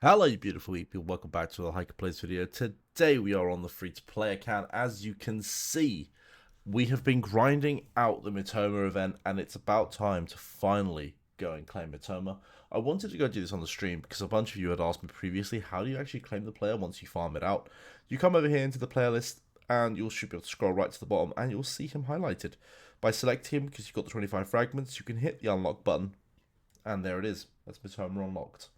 Hello you beautiful people, welcome back to a Hiker Plays video. Today we are on the free-to-play account. As you can see, we have been grinding out the Moma event and it's about time to finally go and claim Moma. I wanted to go do this on the stream because a bunch of you had asked me previously, how do you actually claim the player once you farm it out? You come over here into the player list and you should be able to scroll right to the bottom and you'll see him highlighted. By selecting him, because you've got the 25 fragments, you can hit the unlock button and there it is. That's Moma unlocked.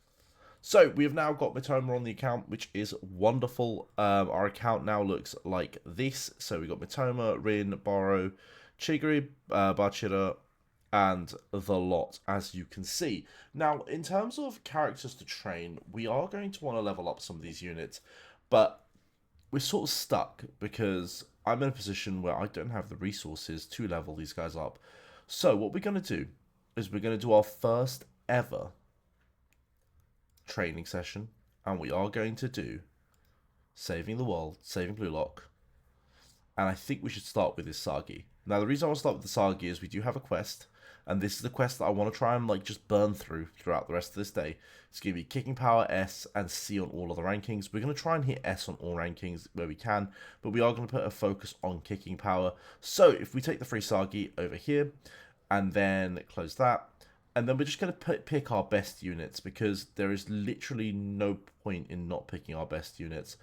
So, we have now got Moma on the account, which is wonderful. Our account now looks like this. So, we got Moma, Rin, Borrow, Chigri, Bachira, and the lot, as you can see. Now, in terms of characters to train, we are going to want to level up some of these units, but we're sort of stuck because I'm in a position where I don't have the resources to level these guys up. So, what we're going to do is we're going to do our first ever training session, and we are going to do saving the world, saving Blue Lock, and I think we should start with this Sagi. Now, the reason I want to start with the Sagi is we do have a quest, and this is the quest that I want to try and just burn throughout the rest of this day. It's going to be kicking power S and C on all of the rankings. We're going to try and hit S on all rankings where we can, but we are going to put a focus on kicking power. So if we take the free Sagi over here and then close that, and then we're just going to pick our best units because there is literally no point in not picking our best units.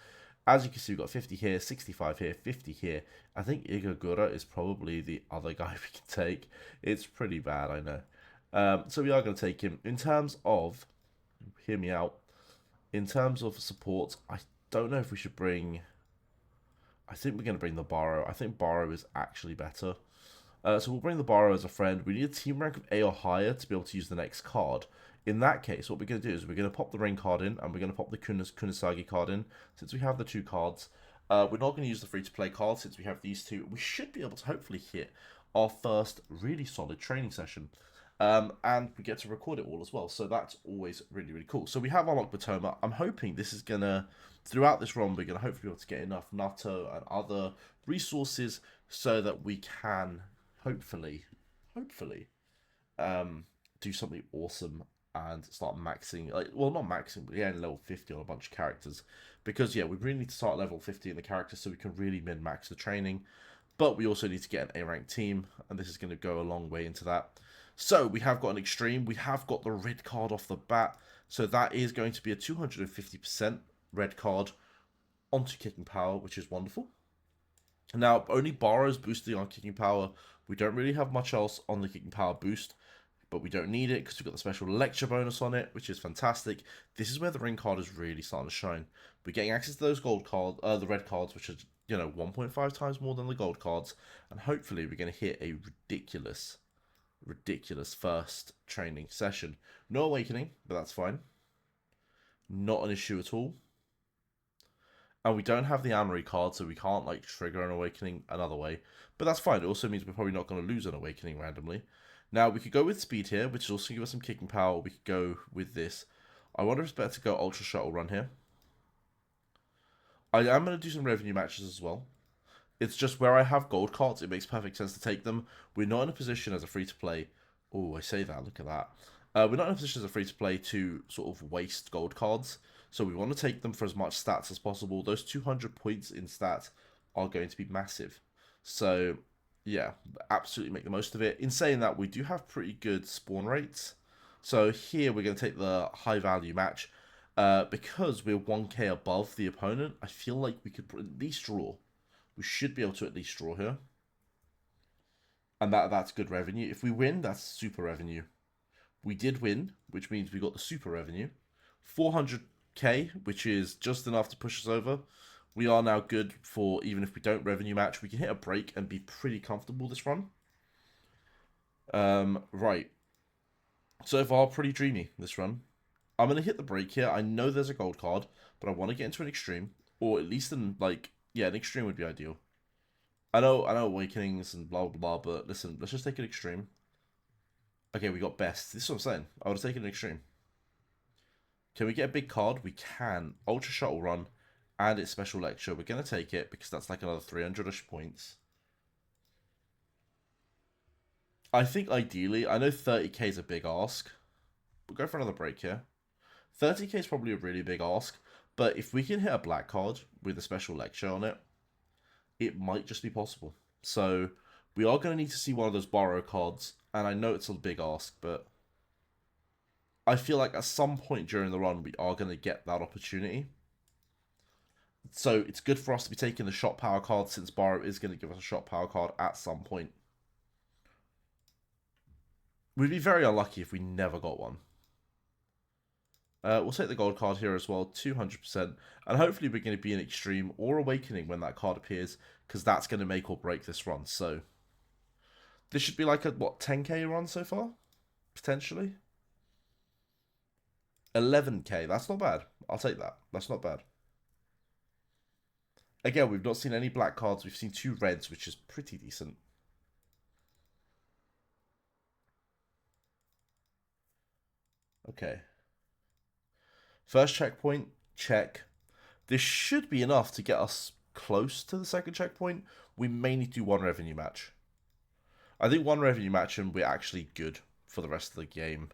As you can see, we've got 50 here, 65 here, 50 here. I think Igagura is probably the other guy we can take. It's pretty bad, I know. So we are going to take him. In terms of, hear me out, in terms of support, I don't know if we should bring, I think we're going to bring the Borrow. I think Borrow is actually better. So we'll bring the Borrow as a friend. We need a team rank of A or higher to be able to use the next card. In that case, what we're going to do is we're going to pop the Ring card in, and we're going to pop the Kunisagi card in, since we have the two cards. We're not going to use the free-to-play card, since we have these two. We should be able to hopefully hit our first really solid training session. And we get to record it all as well, so that's always really, really cool. So we have unlocked Moma. I'm hoping this is going to, throughout this run, we're going to hopefully be able to get enough Natto and other resources so that we can hopefully, do something awesome and start maxing, well, not maxing, but getting level 50 on a bunch of characters. Because, yeah, we really need to start level 50 in the characters so we can really min-max the training. But we also need to get an A-rank team, and this is going to go a long way into that. So, we have got an extreme. We have got the red card off the bat. So, that is going to be a 250% red card onto kicking power, which is wonderful. Now, only Borrow's boosting on kicking power. We don't really have much else on the kicking power boost, but we don't need it because we've got the special lecture bonus on it, which is fantastic. This is where the ring card is really starting to shine. We're getting access to those gold cards, the red cards, which are, 1.5 times more than the gold cards, and hopefully we're going to hit a ridiculous first training session. No awakening, but that's fine. Not an issue at all. And we don't have the Amory card, so we can't trigger an awakening another way. But that's fine. It also means we're probably not going to lose an awakening randomly. Now, we could go with speed here, which is also give us some kicking power. We could go with this. I wonder if it's better to go Ultra Shuttle Run here. I am going to do some revenue matches as well. It's just where I have gold cards, it makes perfect sense to take them. We're not in a position as a free-to-play. Oh, I say that. Look at that. We're not in a position as a free-to-play to sort of waste gold cards. So we want to take them for as much stats as possible. Those 200 points in stats are going to be massive. So, yeah, absolutely make the most of it. In saying that, we do have pretty good spawn rates. So here we're going to take the high-value match. Because we're 1k above the opponent, I feel like we could at least draw. We should be able to at least draw here. And that's good revenue. If we win, that's super revenue. We did win, which means we got the super revenue. 400k, which is just enough to push us over. We are now good for, even if we don't revenue match, we can hit a break and be pretty comfortable this run. Right. So far, pretty dreamy this run. I'm going to hit the break here. I know there's a gold card, but I want to get into an extreme. Or at least an extreme would be ideal. I know awakenings and blah, blah, blah, but listen, let's just take an extreme. Okay, we got best. This is what I'm saying. I would have taken an extreme. Can we get a big card? We can. Ultra Shuttle Run and its special lecture. We're going to take it because that's like another 300-ish points. I think ideally, I know 30k is a big ask. We'll go for another break here. 30k is probably a really big ask, but if we can hit a black card with a special lecture on it, it might just be possible. So we are going to need to see one of those borrow cards, and I know it's a big ask, but I feel like at some point during the run we are going to get that opportunity. So it's good for us to be taking the shot power card, since borrow is going to give us a shot power card at some point. We'd be very unlucky if we never got one. We'll take the gold card here as well, 200%. And hopefully we're going to be an Extreme or Awakening when that card appears, because that's going to make or break this run. So this should be like a, what, 10k run so far? Potentially? 11k, that's not bad. I'll take that. That's not bad. Again, we've not seen any black cards. We've seen 2 reds, which is pretty decent. Okay. First checkpoint, check. This should be enough to get us close to the second checkpoint. We may need to do 1 revenue match. I think 1 revenue match and we're actually good for the rest of the game.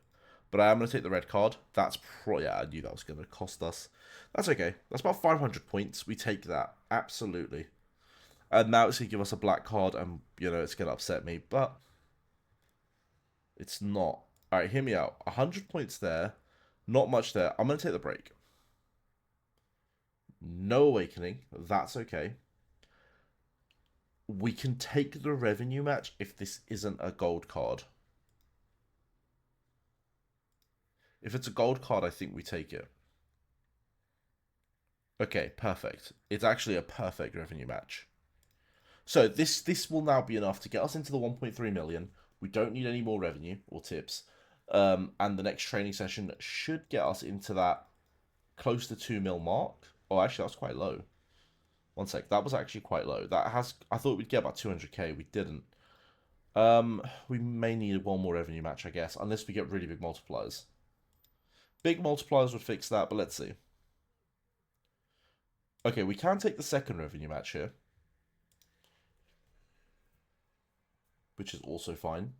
But I am going to take the red card. That's yeah, I knew that was going to cost us. That's okay. That's about 500 points. We take that. Absolutely. And now it's going to give us a black card, and, you know, it's going to upset me. But it's not. Alright, hear me out. 100 points there. Not much there. I'm going to take the break. No Awakening. That's okay. We can take the revenue match if this isn't a gold card. If it's a gold card, I think we take it. Okay, perfect. It's actually a perfect revenue match. So this will now be enough to get us into the 1.3 million. We don't need any more revenue or tips. And the next training session should get us into that close to 2 mil mark. Oh, actually, that's quite low. One sec, that was actually quite low. I thought we'd get about 200k. We didn't. We may need 1 more revenue match, I guess, unless we get really big multipliers. Big multipliers would fix that, but let's see. Okay, we can take the second revenue match here, which is also fine.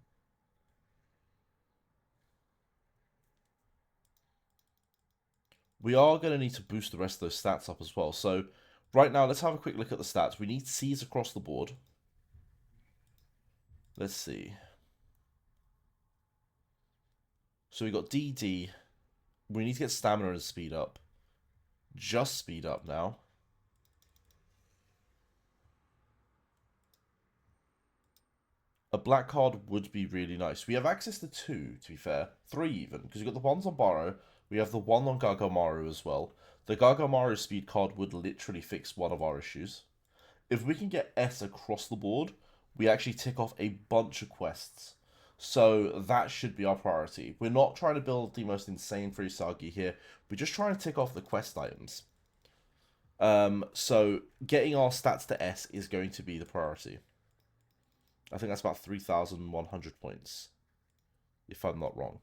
We are going to need to boost the rest of those stats up as well. So right now, let's have a quick look at the stats. We need C's across the board. Let's see. So we got DD. We need to get stamina and speed up. Just speed up now. A black card would be really nice. We have access to 2, to be fair. 3 even, because we've got the ones on Borrow. We have the one on Gargamaru as well. The Gargamaru speed card would literally fix one of our issues. If we can get S across the board, we actually tick off a bunch of quests. So that should be our priority. We're not trying to build the most insane free Sagi here. We're just trying to tick off the quest items. So getting our stats to S is going to be the priority. I think that's about 3,100 points, if I'm not wrong.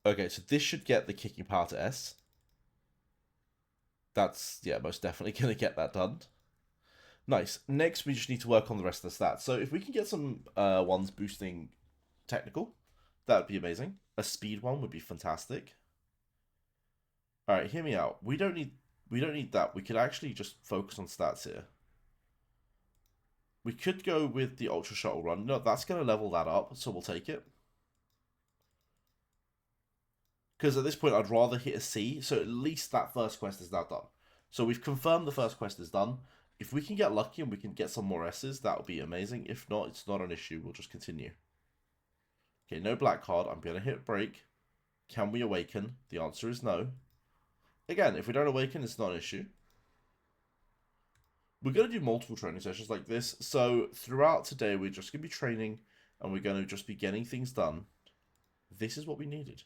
Okay, so this should get the kicking power to S. That's, yeah, most definitely going to get that done. Nice. Next, we just need to work on the rest of the stats. So if we can get some ones boosting technical, that would be amazing. A speed one would be fantastic. All right, hear me out. We don't need that. We could actually just focus on stats here. We could go with the Ultra Shuttle Run. No, that's going to level that up, so we'll take it. Because at this point, I'd rather hit a C, so at least that first quest is now done. So we've confirmed the first quest is done. If we can get lucky and we can get some more S's, that would be amazing. If not, it's not an issue. We'll just continue. Okay, no black card. I'm going to hit break. Can we awaken? The answer is no. Again, if we don't awaken, it's not an issue. We're going to do multiple training sessions like this. So throughout today, we're just going to be training and we're going to just be getting things done. This is what we needed.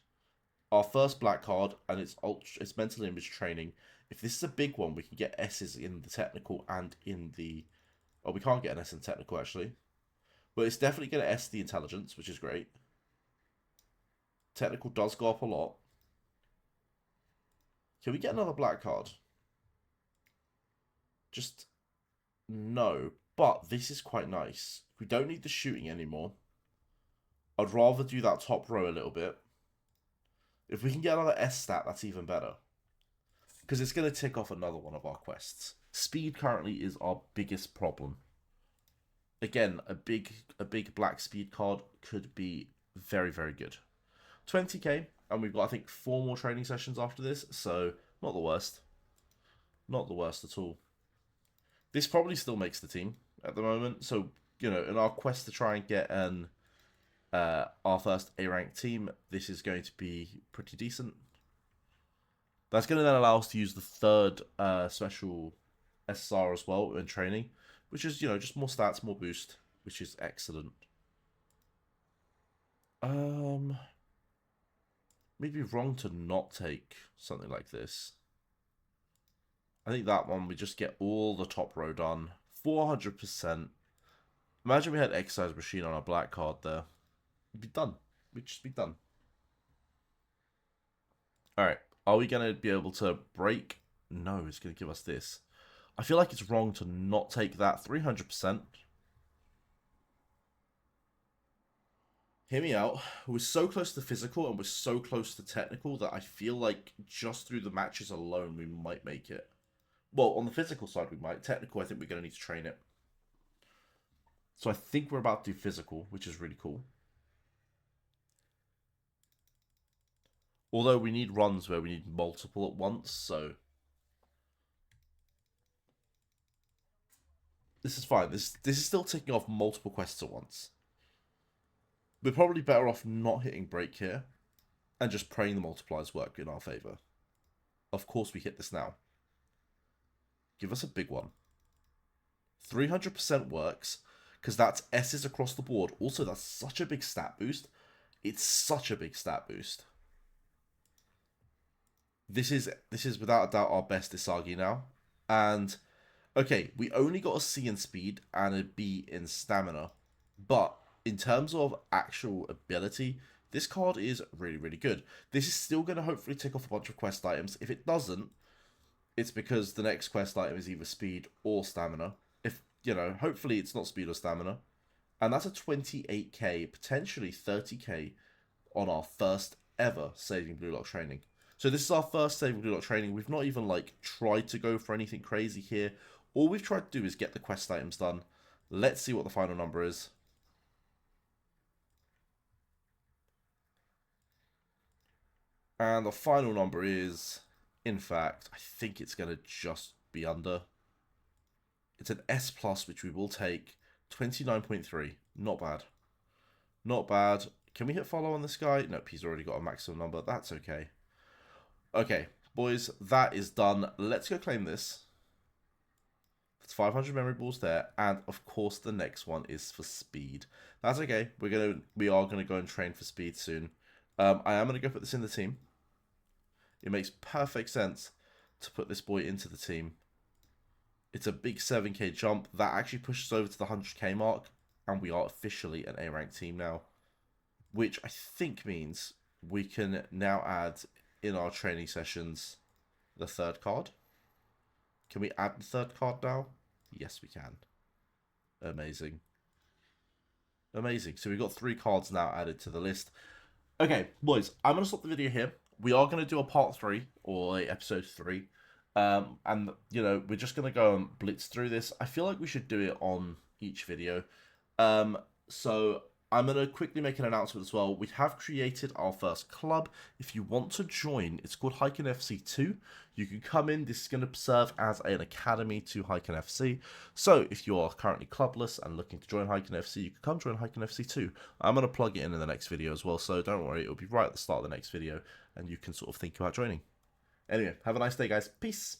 Our first black card, and it's mental image training. If this is a big one, we can get S's in the technical and in the... Oh, we can't get an S in technical, actually. But it's definitely going to S the intelligence, which is great. Technical does go up a lot. Can we get another black card? Just... no. But this is quite nice. We don't need the shooting anymore. I'd rather do that top row a little bit. If we can get another S stat, that's even better. Because it's going to tick off another one of our quests. Speed currently is our biggest problem. Again, a big black speed card could be very, very good. 20k, and we've got, I think, 4 more training sessions after this, so not the worst. Not the worst at all. This probably still makes the team at the moment, so, you know, in our quest to try and get an our first A-rank team, this is going to be pretty decent. That's going to then allow us to use the third special SSR as well in training, which is, you know, just more stats, more boost, which is excellent. Maybe wrong to not take something like this. I think that one, we just get all the top row done. 400%. Imagine we had Exercise Machine on our black card there. We'd be done. We'd just be done. Alright. Are we going to be able to break? No, it's going to give us this. I feel like it's wrong to not take that. 300%. Hear me out. We're so close to physical and we're so close to technical that I feel like just through the matches alone we might make it. Well, on the physical side we might. Technical, I think we're going to need to train it. So I think we're about to do physical, which is really cool. Although we need runs where we need multiple at once, so... This is fine. This is still ticking off multiple quests at once. We're probably better off not hitting break here and just praying the multipliers work in our favour. Of course we hit this now. Give us a big one. 300% works, because that's S's across the board. Also, that's such a big stat boost. It's such a big stat boost. This is without a doubt our best Isagi now. And, okay, we only got a C in speed and a B in stamina. But in terms of actual ability, this card is really, really good. This is still going to hopefully tick off a bunch of quest items. If it doesn't, it's because the next quest item is either speed or stamina. If, you know, hopefully it's not speed or stamina. And that's a 28k, potentially 30k on our first ever Saving Blue Lock training. So this is our first Saving Blue Lock training. We've not even, like, tried to go for anything crazy here. All we've tried to do is get the quest items done. Let's see what the final number is. And the final number is, in fact, I think it's going to just be under. It's an S+, which we will take. 29.3. Not bad. Not bad. Can we hit follow on this guy? Nope, he's already got a maximum number. That's okay. Okay, boys, that is done. Let's go claim this. It's 500 memory balls there. And, of course, the next one is for speed. That's okay. We are going to go and train for speed soon. I am going to go put this in the team. It makes perfect sense to put this boy into the team. It's a big 7k jump. That actually pushes over to the 100k mark. And we are officially an A-rank team now. Which I think means we can now add in our training sessions the third card. Can we add the third card now? Yes, we can. Amazing. Amazing. So we've got 3 cards now added to the list. Okay, boys, I'm going to stop the video here. We are going to do a part 3, or a episode 3. And, you know, we're just going to go and blitz through this. I feel like we should do it on each video. So I'm going to quickly make an announcement as well. We have created our first club. If you want to join, it's called Heiken FC 2. You can come in. This is going to serve as an academy to Heiken FC. So if you are currently clubless and looking to join Heiken FC, you can come join Heiken FC 2. I'm going to plug it in the next video as well. So don't worry, it'll be right at the start of the next video and you can sort of think about joining. Anyway, have a nice day, guys. Peace.